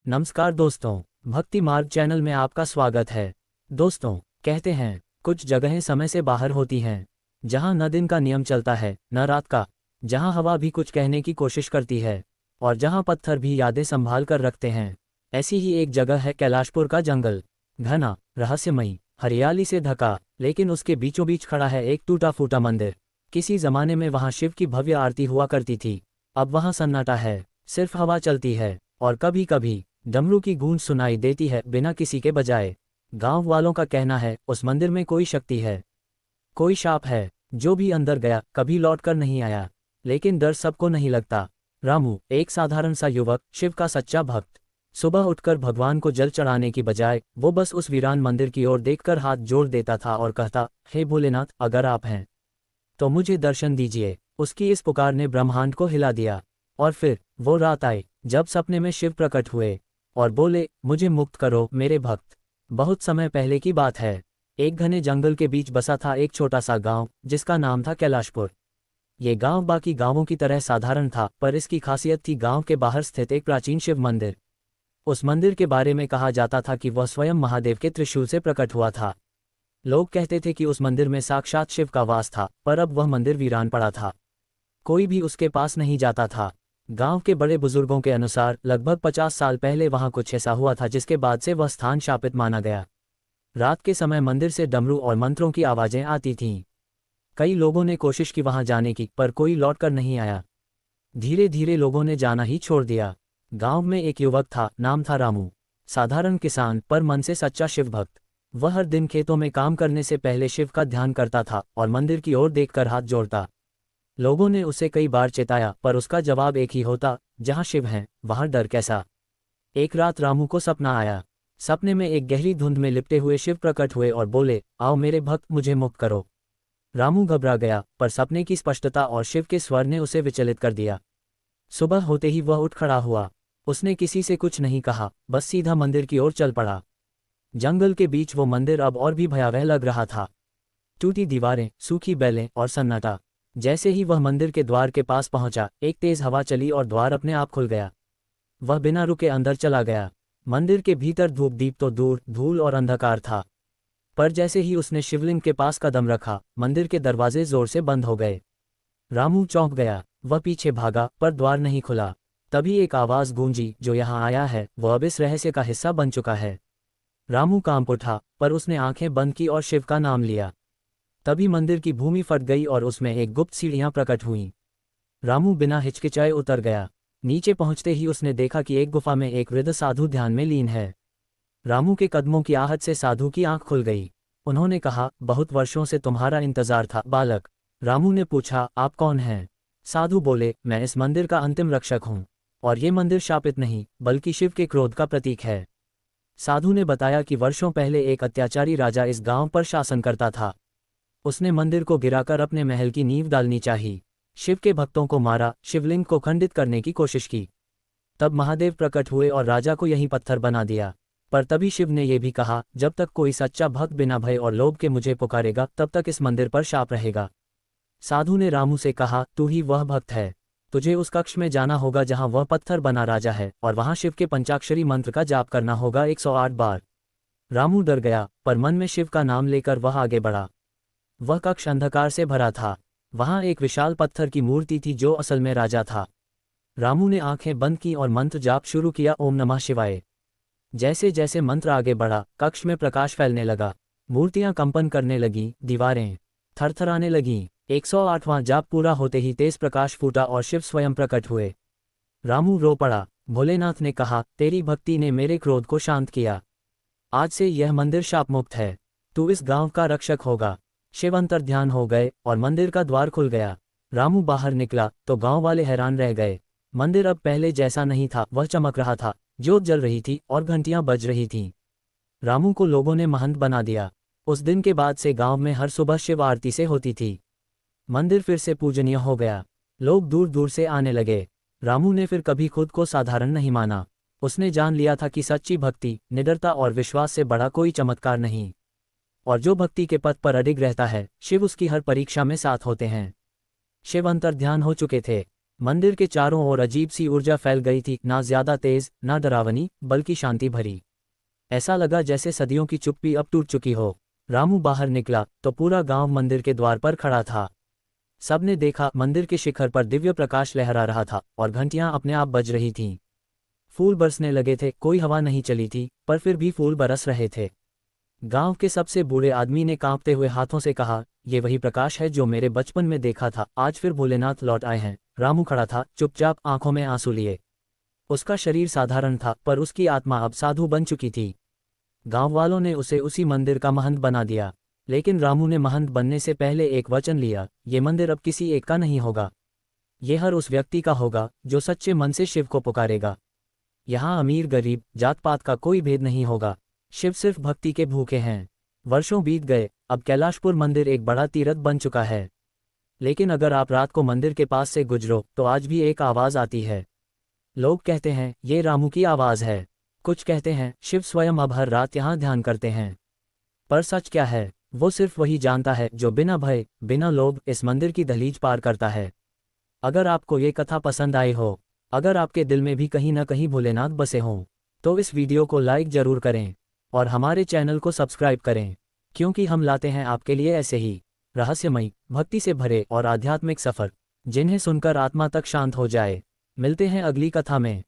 नमस्कार दोस्तों, भक्ति मार्ग चैनल में आपका स्वागत है। दोस्तों, कहते हैं कुछ जगहें समय से बाहर होती हैं, जहां न दिन का नियम चलता है न रात का, जहां हवा भी कुछ कहने की कोशिश करती है और जहां पत्थर भी यादें संभाल कर रखते हैं। ऐसी ही एक जगह है कैलाशपुर का जंगल। घना, रहस्यमयी, हरियाली से ढका, लेकिन उसके बीचों बीच खड़ा है एक टूटा फूटा मंदिर। किसी जमाने में वहां शिव की भव्य आरती हुआ करती थी। अब वहां सन्नाटा है, सिर्फ हवा चलती है और कभी कभी डमरू की गूंज सुनाई देती है बिना किसी के बजाए। गांव वालों का कहना है उस मंदिर में कोई शक्ति है, कोई शाप है। जो भी अंदर गया कभी लौटकर नहीं आया। लेकिन डर सबको नहीं लगता। रामू, एक साधारण सा युवक, शिव का सच्चा भक्त, सुबह उठकर भगवान को जल चढ़ाने की बजाय वो बस उस वीरान मंदिर की ओर देखकर हाथ जोड़ देता था और कहता, हे भोलेनाथ, अगर आप हैं तो मुझे दर्शन दीजिए। उसकी इस पुकार ने ब्रह्मांड को हिला दिया। और फिर वो रात आई जब सपने में शिव प्रकट हुए और बोले, मुझे मुक्त करो मेरे भक्त। बहुत समय पहले की बात है। एक घने जंगल के बीच बसा था एक छोटा सा गांव जिसका नाम था कैलाशपुर। ये गांव बाकी गांवों की तरह साधारण था, पर इसकी खासियत थी गांव के बाहर स्थित एक प्राचीन शिव मंदिर। उस मंदिर के बारे में कहा जाता था कि वह स्वयं महादेव के त्रिशूल से प्रकट हुआ था। लोग कहते थे कि उस मंदिर में साक्षात शिव का वास था, पर अब वह मंदिर वीरान पड़ा था। कोई भी उसके पास नहीं जाता था। गांव के बड़े बुजुर्गों के अनुसार लगभग 50 साल पहले वहां कुछ ऐसा हुआ था जिसके बाद से वह स्थान शापित माना गया। रात के समय मंदिर से डमरू और मंत्रों की आवाजें आती थीं। कई लोगों ने कोशिश की वहां जाने की, पर कोई लौटकर नहीं आया। धीरे धीरे लोगों ने जाना ही छोड़ दिया। गांव में एक युवक था, नाम था रामू। साधारण किसान, पर मन से सच्चा शिव भक्त। वह हर दिन खेतों में काम करने से पहले शिव का ध्यान करता था और मंदिर की ओर देखकर हाथ जोड़ता। लोगों ने उसे कई बार चेताया, पर उसका जवाब एक ही होता, जहां शिव हैं वहां डर कैसा। एक रात रामू को सपना आया। सपने में एक गहरी धुंध में लिपटे हुए शिव प्रकट हुए और बोले, आओ मेरे भक्त, मुझे मुक्त करो। रामू घबरा गया, पर सपने की स्पष्टता और शिव के स्वर ने उसे विचलित कर दिया। सुबह होते ही वह उठ खड़ा हुआ। उसने किसी से कुछ नहीं कहा, बस सीधा मंदिर की ओर चल पड़ा। जंगल के बीच वो मंदिर अब और भी भयावह लग रहा था। टूटी दीवारें, सूखी बेलें और सन्नाटा। जैसे ही वह मंदिर के द्वार के पास पहुंचा, एक तेज हवा चली और द्वार अपने आप खुल गया। वह बिना रुके अंदर चला गया। मंदिर के भीतर धूप दीप तो दूर, धूल और अंधकार था। पर जैसे ही उसने शिवलिंग के पास कदम रखा, मंदिर के दरवाजे जोर से बंद हो गए। रामू चौंक गया। वह पीछे भागा, पर द्वार नहीं खुला। तभी एक आवाज गूंजी, जो यहाँ आया है वह अब इस रहस्य का हिस्सा बन चुका है। रामू कांप उठा, पर उसने आंखें बंद की और शिव का नाम लिया। तभी मंदिर की भूमि फट गई और उसमें एक गुप्त सीढ़ियां प्रकट हुईं। रामू बिना हिचकिचाए उतर गया। नीचे पहुंचते ही उसने देखा कि एक गुफा में एक वृद्ध साधु ध्यान में लीन है। रामू के कदमों की आहट से साधु की आंख खुल गई। उन्होंने कहा, बहुत वर्षों से तुम्हारा इंतजार था बालक। रामू ने पूछा, आप कौन हैं? साधु बोले, मैं इस मंदिर का अंतिम रक्षक हूँ, और ये मंदिर शापित नहीं बल्कि शिव के क्रोध का प्रतीक है। साधु ने बताया कि वर्षों पहले एक अत्याचारी राजा इस गांव पर शासन करता था। उसने मंदिर को गिराकर अपने महल की नींव डालनी चाही। शिव के भक्तों को मारा, शिवलिंग को खंडित करने की कोशिश की। तब महादेव प्रकट हुए और राजा को यही पत्थर बना दिया। पर तभी शिव ने यह भी कहा, जब तक कोई सच्चा भक्त बिना भय और लोभ के मुझे पुकारेगा, तब तक इस मंदिर पर शाप रहेगा। साधु ने रामू से कहा, तू ही वह भक्त है। तुझे उस कक्ष में जाना होगा जहां वह पत्थर बना राजा है, और वहां शिव के पंचाक्षरी मंत्र का जाप करना होगा 108 बार। रामू डर गया, पर मन में शिव का नाम लेकर वह आगे बढ़ा। वह कक्ष अंधकार से भरा था। वहां एक विशाल पत्थर की मूर्ति थी जो असल में राजा था। रामू ने आंखें बंद की और मंत्र जाप शुरू किया, ओम नमः शिवाय। जैसे जैसे मंत्र आगे बढ़ा, कक्ष में प्रकाश फैलने लगा। मूर्तियां कंपन करने लगीं, दीवारें थरथराने लगीं। 108वां जाप पूरा होते ही तेज प्रकाश फूटा और शिव स्वयं प्रकट हुए। रामू रो पड़ा। भोलेनाथ ने कहा, तेरी भक्ति ने मेरे क्रोध को शांत किया। आज से यह मंदिर शापमुक्त है। तू इस गांव का रक्षक होगा। शिव अंतर्ध्यान हो गए और मंदिर का द्वार खुल गया। रामू बाहर निकला तो गांव वाले हैरान रह गए। मंदिर अब पहले जैसा नहीं था, वह चमक रहा था, ज्योत जल रही थी और घंटियां बज रही थीं। रामू को लोगों ने महंत बना दिया। उस दिन के बाद से गांव में हर सुबह शिव आरती से होती थी। मंदिर फिर से पूजनीय हो गया। लोग दूर दूर से आने लगे। रामू ने फिर कभी खुद को साधारण नहीं माना। उसने जान लिया था कि सच्ची भक्ति, निडरता और विश्वास से बड़ा कोई चमत्कार नहीं। और जो भक्ति के पथ पर अडिग रहता है, शिव उसकी हर परीक्षा में साथ होते हैं। शिव अंतर्ध्यान हो चुके थे। मंदिर के चारों ओर अजीब सी ऊर्जा फैल गई थी, ना ज्यादा तेज, ना डरावनी, बल्कि शांति भरी। ऐसा लगा जैसे सदियों की चुप्पी अब टूट चुकी हो। रामू बाहर निकला तो पूरा गांव मंदिर के द्वार पर खड़ा था। सबने देखा, मंदिर के शिखर पर दिव्य प्रकाश लहरा रहा था और घंटियां अपने आप बज रही थीं। फूल बरसने लगे थे, कोई हवा नहीं चली थी, पर फिर भी फूल बरस रहे थे। गांव के सबसे बूढ़े आदमी ने कांपते हुए हाथों से कहा, ये वही प्रकाश है जो मेरे बचपन में देखा था, आज फिर भोलेनाथ लौट आए हैं। रामू खड़ा था, चुपचाप, आंखों में आंसू लिए। उसका शरीर साधारण था, पर उसकी आत्मा अब साधु बन चुकी थी। गांव वालों ने उसे उसी मंदिर का महंत बना दिया। लेकिन रामू ने महंत बनने से पहले एक वचन लिया, ये मंदिर अब किसी एक का नहीं होगा। ये हर उस व्यक्ति का होगा जो सच्चे मन से शिव को पुकारेगा। यहाँ अमीर गरीब, जात पात का कोई भेद नहीं होगा। शिव सिर्फ भक्ति के भूखे हैं। वर्षों बीत गए, अब कैलाशपुर मंदिर एक बड़ा तीर्थ बन चुका है। लेकिन अगर आप रात को मंदिर के पास से गुजरो तो आज भी एक आवाज़ आती है। लोग कहते हैं, ये रामू की आवाज़ है। कुछ कहते हैं, शिव स्वयं अब हर रात यहाँ ध्यान करते हैं। पर सच क्या है, वो सिर्फ वही जानता है जो बिना भय, बिना लोभ इस मंदिर की दहलीज पार करता है। अगर आपको ये कथा पसंद आई हो, अगर आपके दिल में भी कहीं ना कहीं भोलेनाथ बसे हों, तो इस वीडियो को लाइक जरूर करें और हमारे चैनल को सब्सक्राइब करें, क्योंकि हम लाते हैं आपके लिए ऐसे ही रहस्यमयी, भक्ति से भरे और आध्यात्मिक सफ़र, जिन्हें सुनकर आत्मा तक शांत हो जाए। मिलते हैं अगली कथा में।